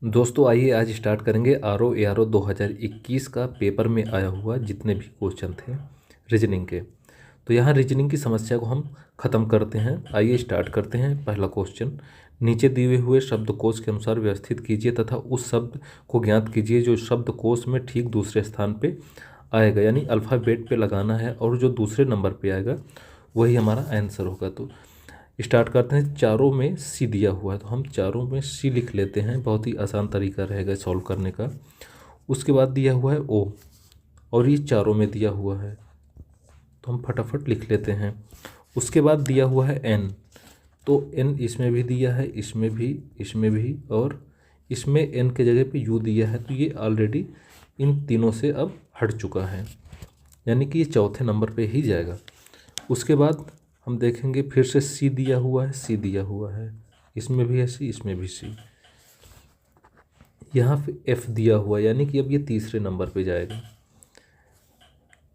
दोस्तों आइए आज स्टार्ट करेंगे ARO 2021 का पेपर में आया हुआ जितने भी क्वेश्चन थे रीजनिंग के। तो यहाँ रीजनिंग की समस्या को हम ख़त्म करते हैं। आइए स्टार्ट करते हैं। पहला क्वेश्चन, नीचे दिए हुए शब्दकोश के अनुसार व्यवस्थित कीजिए तथा उस शब्द को ज्ञात कीजिए जो शब्दकोश में ठीक दूसरे स्थान पे आएगा, यानी अल्फ़ाबेट पे लगाना है और जो दूसरे नंबर पे आएगा वही हमारा आंसर होगा। तो स्टार्ट करते हैं। चारों में सी दिया हुआ है तो हम चारों में सी लिख लेते हैं, बहुत ही आसान तरीका रहेगा सॉल्व करने का। उसके बाद दिया हुआ है ओ और ये चारों में दिया हुआ है तो हम फटाफट लिख लेते हैं। उसके बाद दिया हुआ है एन, तो एन इसमें भी दिया है, इसमें भी और इसमें एन के जगह पे यू दिया है, तो ये ऑलरेडी इन तीनों से अब हट चुका है, यानी कि ये चौथे नंबर पे ही जाएगा। उसके बाद हम देखेंगे फिर से सी दिया हुआ है, इसमें भी है सी, इसमें भी सी, यहाँ पे एफ दिया हुआ है, यानी कि अब ये तीसरे नंबर पे जाएगा।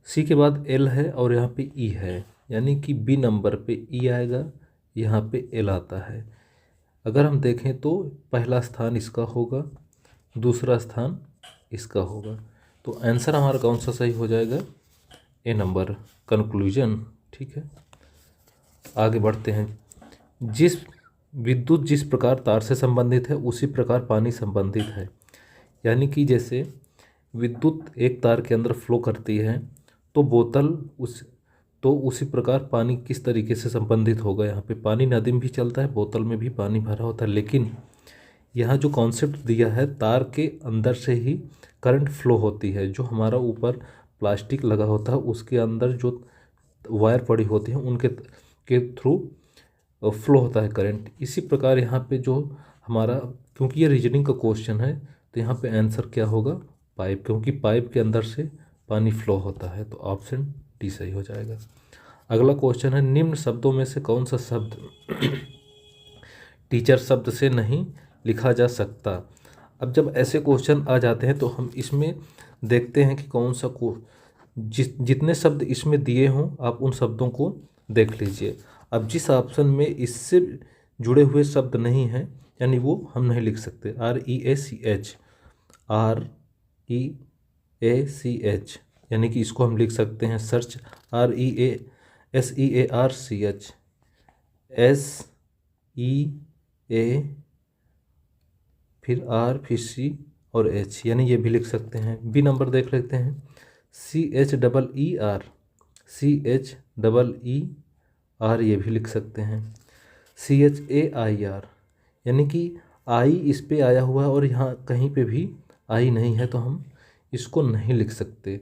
सी के बाद एल है और यहाँ पे ई है, यानी कि बी नंबर पे ई आएगा, यहाँ पे एल आता है। अगर हम देखें तो पहला स्थान इसका होगा, दूसरा स्थान इसका होगा, तो आंसर हमारा कौन सा सही हो जाएगा? ए नंबर, कंक्लूजन। ठीक है, आगे बढ़ते हैं। विद्युत जिस प्रकार तार से संबंधित है उसी प्रकार पानी संबंधित है, यानी कि जैसे विद्युत एक तार के अंदर फ्लो करती है तो उसी प्रकार पानी किस तरीके से संबंधित होगा। यहाँ पे पानी नदी में भी चलता है, बोतल में भी पानी भरा होता है, लेकिन यहाँ जो कॉन्सेप्ट दिया है तार के अंदर से ही करंट फ्लो होती है। जो हमारा ऊपर प्लास्टिक लगा होता है उसके अंदर जो वायर पड़ी होती है उनके थ्रू फ्लो होता है करंट। इसी प्रकार यहाँ पे जो हमारा, क्योंकि ये रीजनिंग का क्वेश्चन है तो यहाँ पे आंसर क्या होगा? पाइप, क्योंकि पाइप के अंदर से पानी फ्लो होता है, तो ऑप्शन डी सही हो जाएगा। अगला क्वेश्चन है, निम्न शब्दों में से कौन सा शब्द टीचर शब्द से नहीं लिखा जा सकता? अब जब ऐसे क्वेश्चन आ जाते हैं तो हम इसमें देखते हैं कि कौन सा जितने शब्द इसमें दिए हों आप उन शब्दों को देख लीजिए। अब जिस ऑप्शन में इससे जुड़े हुए शब्द नहीं हैं यानी वो हम नहीं लिख सकते। REACH यानी कि इसको हम लिख सकते हैं सर्च, REASEARCH, SEA फिर आर फिर सी और एच, यानी ये भी लिख सकते हैं। बी नंबर देख लेते हैं, CHEER ये भी लिख सकते हैं। CHAIR यानी कि आई इस पे आया हुआ है और यहाँ कहीं पे भी आई नहीं है तो हम इसको नहीं लिख सकते,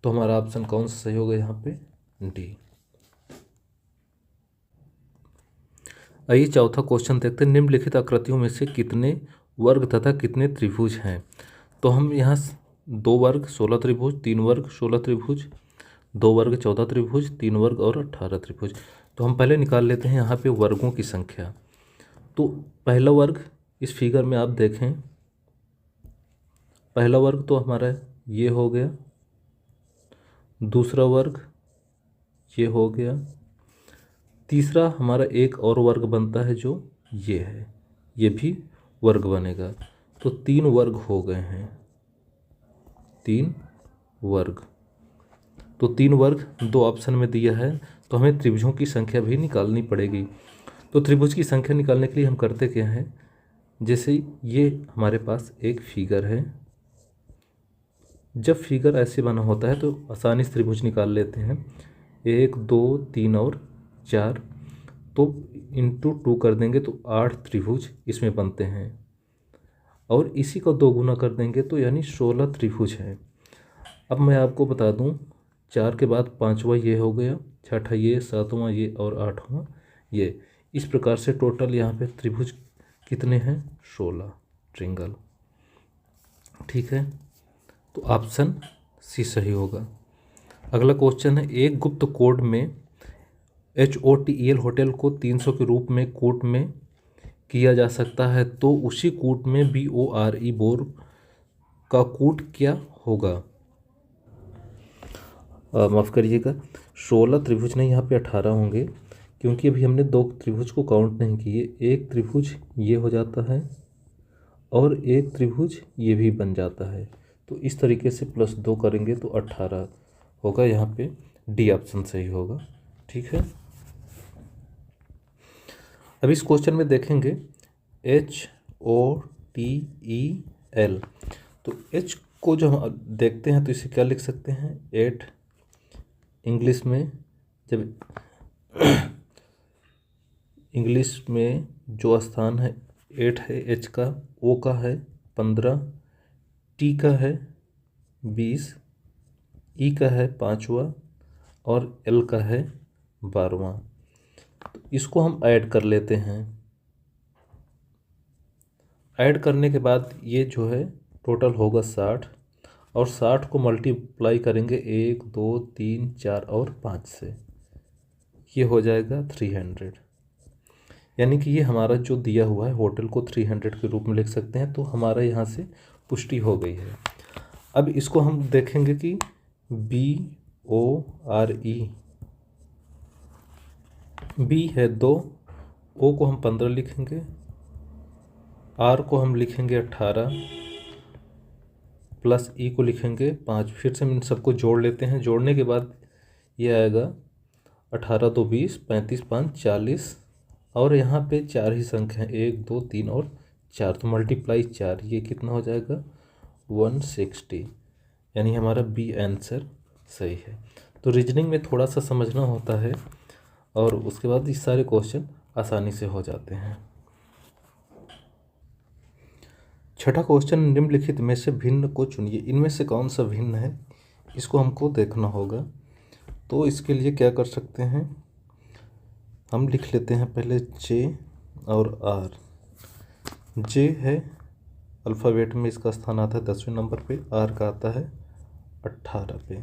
तो हमारा ऑप्शन कौन सा सही होगा यहाँ पे? डी। आइए चौथा क्वेश्चन देखते हैं। निम्नलिखित आकृतियों में से कितने वर्ग तथा कितने त्रिभुज हैं? तो हम यहाँ 2 वर्ग 16 त्रिभुज, 3 वर्ग 16 त्रिभुज, 2 वर्ग 14 त्रिभुज, 3 वर्ग और 18 त्रिभुज। तो हम पहले निकाल लेते हैं यहाँ पे वर्गों की संख्या। तो पहला वर्ग इस फिगर में आप देखें, पहला वर्ग तो हमारा ये हो गया, दूसरा वर्ग ये हो गया, तीसरा हमारा एक और वर्ग बनता है जो ये है, ये भी वर्ग बनेगा, तो 3 वर्ग हो गए हैं, 3 वर्ग। तो 3 वर्ग 2 ऑप्शन में दिया है तो हमें त्रिभुजों की संख्या भी निकालनी पड़ेगी। तो त्रिभुज की संख्या निकालने के लिए हम करते क्या हैं, जैसे ये हमारे पास एक फिगर है, जब फिगर ऐसे बना होता है तो आसानी से त्रिभुज निकाल लेते हैं। 1 2 3 और 4, तो इंटू 2 कर देंगे तो 8 त्रिभुज इसमें बनते हैं, और इसी को 2 गुना कर देंगे तो यानी 16 त्रिभुज हैं। अब मैं आपको बता दूं, 4 के बाद 5वां ये हो गया, 6ठा ये, 7वां ये और 8वां ये। इस प्रकार से टोटल यहाँ पे त्रिभुज कितने हैं? 16 ट्रिंगल। ठीक है, तो ऑप्शन सी सही होगा। अगला क्वेश्चन है, एक गुप्त कोड में HOTEL होटल को 300 के रूप में कोट में किया जा सकता है, तो उसी कूट में BORE बोर का कूट क्या होगा? माफ़ करिएगा, 16 त्रिभुज नहीं, यहाँ पे 18 होंगे, क्योंकि अभी हमने 2 त्रिभुज को काउंट नहीं किए। एक त्रिभुज ये हो जाता है और एक त्रिभुज ये भी बन जाता है। तो इस तरीके से +2 करेंगे तो 18 होगा। यहाँ पे डी ऑप्शन सही होगा। ठीक है, अब इस क्वेश्चन में देखेंगे HOTEL। तो H को जो हम देखते हैं तो इसे क्या लिख सकते हैं, 8। इंग्लिश में जब इंग्लिश में जो स्थान है 8 है, H का, O का है 15, T का है 20, E का है 5वां और L का है 12वां। तो इसको हम ऐड कर लेते हैं। ऐड करने के बाद ये जो है टोटल होगा 60, और 60 को मल्टीप्लाई करेंगे 1 2 3 4 और 5 से, ये हो जाएगा 300। यानी कि ये हमारा जो दिया हुआ है होटल को 300 के रूप में लिख सकते हैं। तो हमारा यहाँ से पुष्टि हो गई है। अब इसको हम देखेंगे कि BORE, B है 2, O को हम 15 लिखेंगे, R को हम लिखेंगे 18 प्लस E को लिखेंगे 5। फिर से हम इन सबको जोड़ लेते हैं। जोड़ने के बाद ये आएगा 18 2 20, 35 5 40, और यहाँ पे 4 ही संख्या हैं, 1 2 3 और 4, तो मल्टीप्लाई 4, ये कितना हो जाएगा 160। यानी हमारा बी आंसर सही है। तो रीजनिंग में थोड़ा सा समझना होता है और उसके बाद ये सारे क्वेश्चन आसानी से हो जाते हैं। छठा क्वेश्चन, निम्नलिखित में से भिन्न को चुनिए। इनमें से कौन सा भिन्न है, इसको हमको देखना होगा। तो इसके लिए क्या कर सकते हैं, हम लिख लेते हैं पहले J और R। J है अल्फ़ाबेट में, इसका स्थान आता है 10वें नंबर पे, R का आता है 18 पे।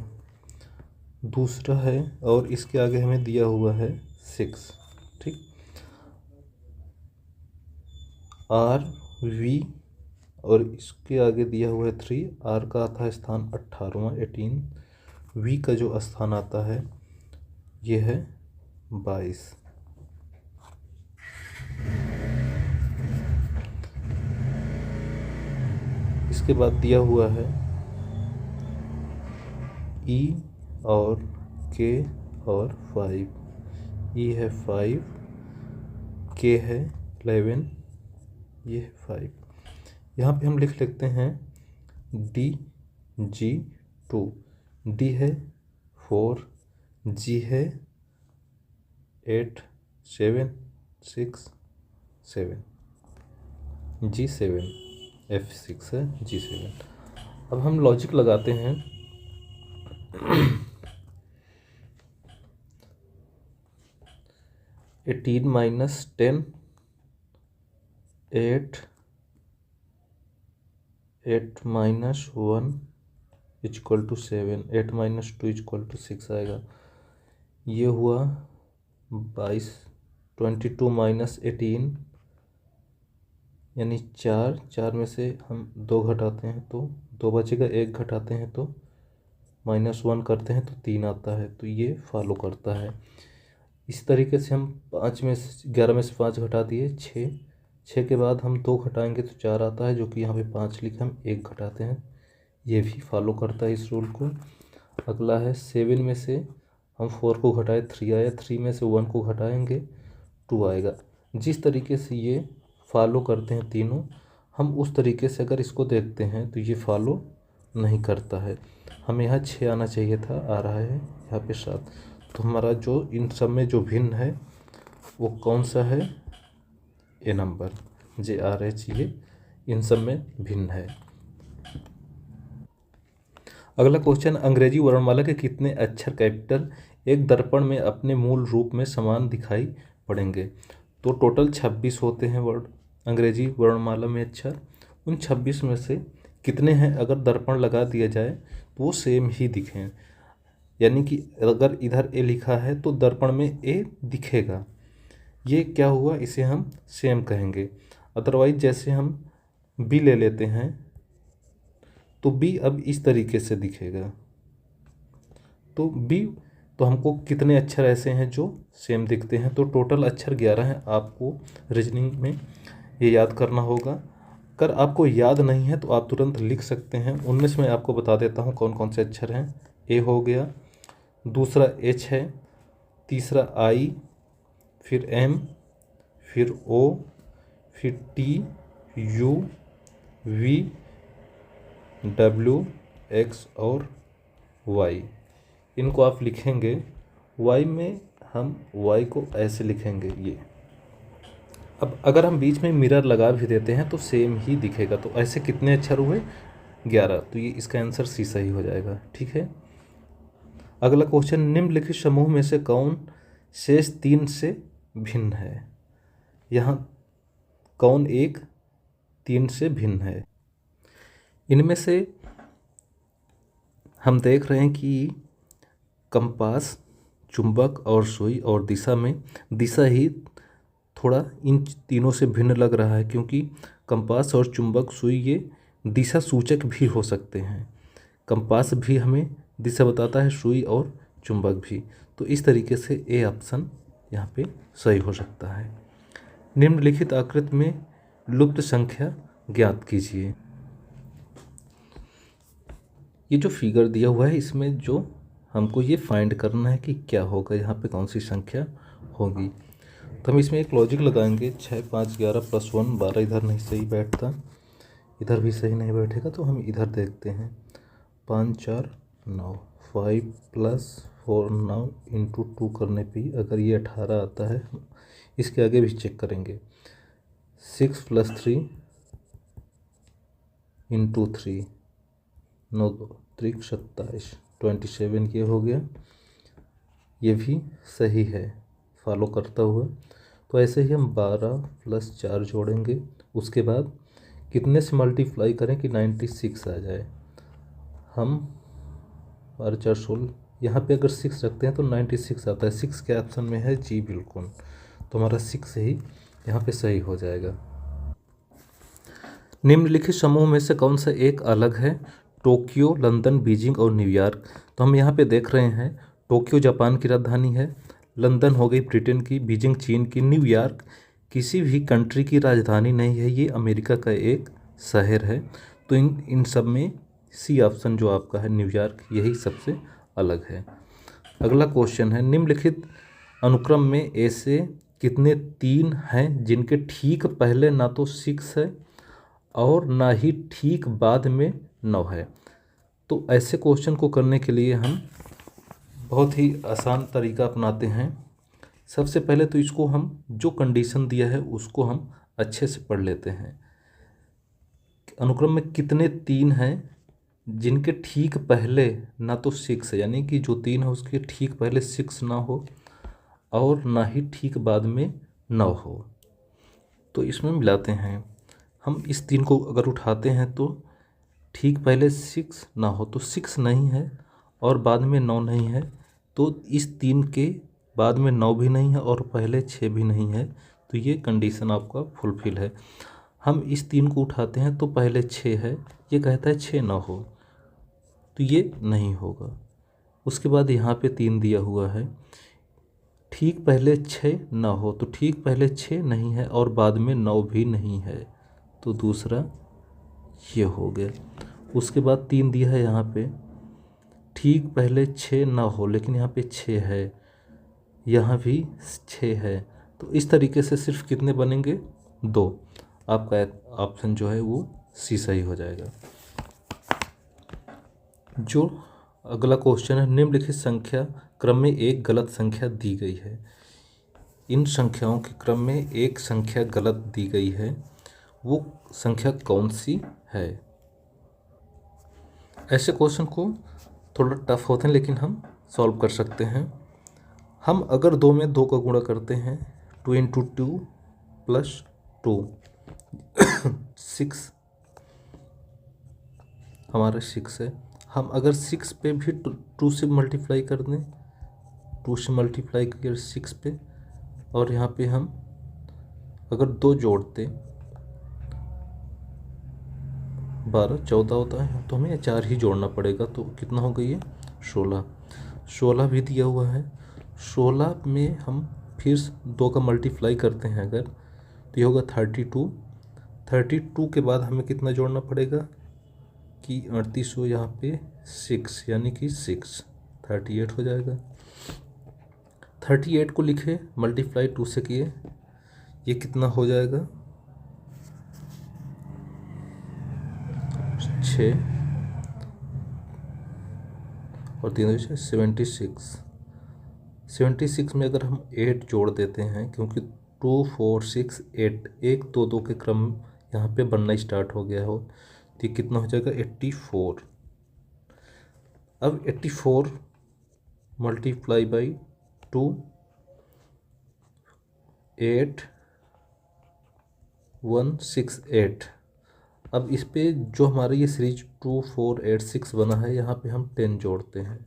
दूसरा है, और इसके आगे हमें दिया हुआ है 6। ठीक, RV, और इसके आगे दिया हुआ है 3। R का आता है स्थान 18वां 18। V का जो स्थान आता है ये है 22। इसके बाद दिया हुआ है E और K और 5। E है 5, K है 11, ये है 5। यहाँ पे हम लिख लेते हैं DG2। D है 4, G है 8 7 6 7, G7, F6 है G7। अब हम लॉजिक लगाते हैं। 18 minus 10 8, 8 minus 1 equal to 7, 8 minus 2 equal to 6 आएगा। ये हुआ 22। 22 माइनस 18 यानी 4 में से हम 2 घटाते हैं तो 2 बचेगा, 1 घटाते हैं तो -1 करते हैं तो 3 आता है। तो ये फॉलो करता है। इस तरीके से हम 11 में से 5 घटा दिए 6 के बाद हम 2 घटाएंगे तो 4 आता है, जो कि यहाँ पे 5 लिखा, हम 1 घटाते हैं, ये भी फॉलो करता है इस रूल को। अगला है 7 में से हम 4 को घटाए 3 आया, 3 में से 1 को घटाएंगे 2 आएगा। जिस तरीके से ये फॉलो करते हैं तीनों, हम उस तरीके से अगर इसको देखते हैं तो ये फॉलो नहीं करता है। हमें यहाँ 6 आना चाहिए था, आ रहा है यहाँ पे 7। तो हमारा जो इन सब में जो भिन्न है वो कौन सा है, ए नंबर JRH, ये इन सब में भिन्न है। अगला क्वेश्चन, अंग्रेजी वर्णमाला के कितने अक्षर कैपिटल एक दर्पण में अपने मूल रूप में समान दिखाई पड़ेंगे। तो टोटल 26 होते हैं वर्ड अंग्रेजी वर्णमाला में अक्षर। उन 26 में से कितने हैं अगर दर्पण लगा दिया जाए तो वो सेम ही दिखें। यानी कि अगर इधर ए लिखा है तो दर्पण में ए दिखेगा, ये क्या हुआ, इसे हम सेम कहेंगे। अदरवाइज जैसे हम बी ले लेते हैं तो बी अब इस तरीके से दिखेगा। तो बी, तो हमको कितने अक्षर ऐसे हैं जो सेम दिखते हैं, तो टोटल अक्षर 11 हैं। आपको रीजनिंग में ये याद करना होगा। अगर आपको याद नहीं है तो आप तुरंत लिख सकते हैं। उनमें से मैं आपको बता देता हूँ कौन कौन से अक्षर हैं। ए हो गया, दूसरा एच है, तीसरा आई, फिर एम, फिर ओ, फिर T, U, V, W, X और वाई। इनको आप लिखेंगे। वाई में हम वाई को ऐसे लिखेंगे ये। अब अगर हम बीच में मिरर लगा भी देते हैं तो सेम ही दिखेगा। तो ऐसे कितने अक्षर हुए? 11। तो ये इसका आंसर सी सही हो जाएगा। ठीक है। अगला क्वेश्चन, निम्नलिखित समूह में से कौन शेष 3 से भिन्न है? यहाँ कौन एक 3 से भिन्न है? इनमें से हम देख रहे हैं कि कंपास, चुंबक और सुई और दिशा में दिशा ही थोड़ा इन तीनों से भिन्न लग रहा है, क्योंकि कंपास और चुंबक, सुई ये दिशा सूचक भी हो सकते हैं। कंपास भी हमें दिशा बताता है, सुई और चुंबक भी। तो इस तरीके से ए ऑप्शन यहाँ पे सही हो सकता है। निम्नलिखित आकृति में लुप्त संख्या ज्ञात कीजिए। ये जो फिगर दिया हुआ है इसमें जो हमको ये फाइंड करना है कि क्या होगा, यहाँ पे कौन सी संख्या होगी। तो हम इसमें एक लॉजिक लगाएंगे। 6, 5, 11 + 1 12। इधर नहीं सही बैठता, इधर भी सही नहीं बैठेगा, तो हम इधर देखते हैं। 5, 4, 9, 5 + 4 9 × 2 करने पे अगर ये 18 आता है। इसके आगे भी चेक करेंगे। 6 + 3 × 3 9 2 3 27 27 ये हो गया। ये भी सही है फॉलो करता हुआ। तो ऐसे ही हम 12 + 4 जोड़ेंगे। उसके बाद कितने से मल्टीप्लाई करें कि 96 आ जाए। हम 12 4 16, यहाँ पे अगर 6 रखते हैं तो 96 आता है। 6 के ऑप्शन में है जी, बिल्कुल। तो हमारा 6 ही यहाँ पे सही हो जाएगा। निम्नलिखित समूह में से कौन सा एक अलग है? टोक्यो, लंदन, बीजिंग और न्यूयॉर्क। तो हम यहाँ पे देख रहे हैं टोक्यो जापान की राजधानी है, लंदन हो गई ब्रिटेन की, बीजिंग चीन की, न्यूयॉर्क किसी भी कंट्री की राजधानी नहीं है, ये अमेरिका का एक शहर है। तो इन सब में सी ऑप्शन जो आपका है न्यूयॉर्क, यही सबसे अलग है। अगला क्वेश्चन है, निम्नलिखित अनुक्रम में ऐसे कितने 3 हैं जिनके ठीक पहले ना तो 6 है और ना ही ठीक बाद में 9 है? तो ऐसे क्वेश्चन को करने के लिए हम बहुत ही आसान तरीका अपनाते हैं। सबसे पहले तो इसको हम जो कंडीशन दिया है उसको हम अच्छे से पढ़ लेते हैं। अनुक्रम में कितने 3 हैं जिनके ठीक पहले ना तो 6 है, यानी कि जो 3 है उसके ठीक पहले 6 ना हो और ना ही ठीक बाद में 9 हो। तो इसमें मिलाते हैं। हम इस 3 को अगर उठाते हैं तो ठीक पहले 6 ना हो, तो 6 नहीं है और बाद में 9 नहीं है। तो इस 3 के बाद में 9 भी नहीं है और पहले 6 भी नहीं है। तो ये कंडीशन आपका फुलफिल है। हम इस 3 को उठाते हैं तो पहले 6 है, ये कहता है 6 ना हो, तो ये नहीं होगा। उसके बाद यहाँ पे 3 दिया हुआ है, ठीक पहले 6 ना हो, तो ठीक पहले 6 नहीं है और बाद में 9 भी नहीं है, तो दूसरा ये हो गया। उसके बाद 3 दिया है यहाँ पे, ठीक पहले 6 ना हो लेकिन यहाँ पे 6 है, यहाँ भी 6 है। तो इस तरीके से सिर्फ कितने बनेंगे? 2। आपका ऑप्शन जो है वो सी सही हो जाएगा। जो अगला क्वेश्चन है, निम्नलिखित संख्या क्रम में एक गलत संख्या दी गई है। इन संख्याओं के क्रम में एक संख्या गलत दी गई है, वो संख्या कौन सी है? ऐसे क्वेश्चन को थोड़ा टफ होते हैं लेकिन हम सॉल्व कर सकते हैं। हम अगर 2 में 2 का गुणा करते हैं, 2 × 2 + 2 6 हमारा 6 है। हम अगर 6 पे भी 2 से मल्टीप्लाई कर दें, 2 से मल्टीप्लाई कर 6 पे, और यहाँ पे हम अगर 2 जोड़ते 12 14 होता है, तो हमें 4 ही जोड़ना पड़ेगा। तो कितना हो गई है? 16। 16 भी दिया हुआ है। 16 में हम फिर 2 का मल्टीप्लाई करते हैं अगर, तो ये होगा 32। 32 के बाद हमें कितना जोड़ना पड़ेगा कि 38 हो, यहाँ पे 6 यानी कि 6 38 हो जाएगा। 38 को लिखे मल्टीप्लाई 2 से किए, ये कितना हो जाएगा 6 और 3 76। 76 में अगर हम 8 जोड़ देते हैं, क्योंकि 2 4 6 8 1 2 2 के क्रम यहाँ पे बनना स्टार्ट हो गया हो, तो ये कितना हो जाएगा 84। अब 84 मल्टीप्लाई बाई 2 8 1 6 8। अब इस पे जो हमारा ये सीरीज 2 4 8 6 बना है, यहाँ पे हम 10 जोड़ते हैं,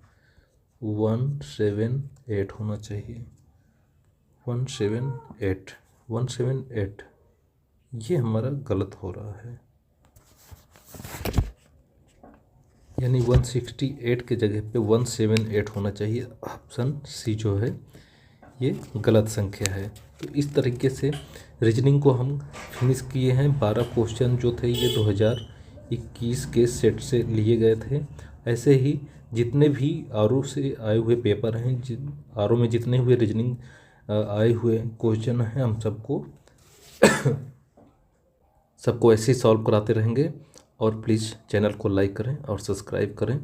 178 होना चाहिए, 178 178। ये हमारा गलत हो रहा है, यानी 168 के जगह पे 178 होना चाहिए। ऑप्शन सी जो है ये गलत संख्या है। तो इस तरीके से रीजनिंग को हम फिनिश किए हैं। 12 क्वेश्चन जो थे ये 2021 के सेट से लिए गए थे। ऐसे ही जितने भी आर से आए हुए पेपर हैं, आर में जितने हुए रीजनिंग आए हुए क्वेश्चन हैं, हम सबको ऐसे ही सॉल्व कराते रहेंगे। और प्लीज़ चैनल को लाइक करें और सब्सक्राइब करें।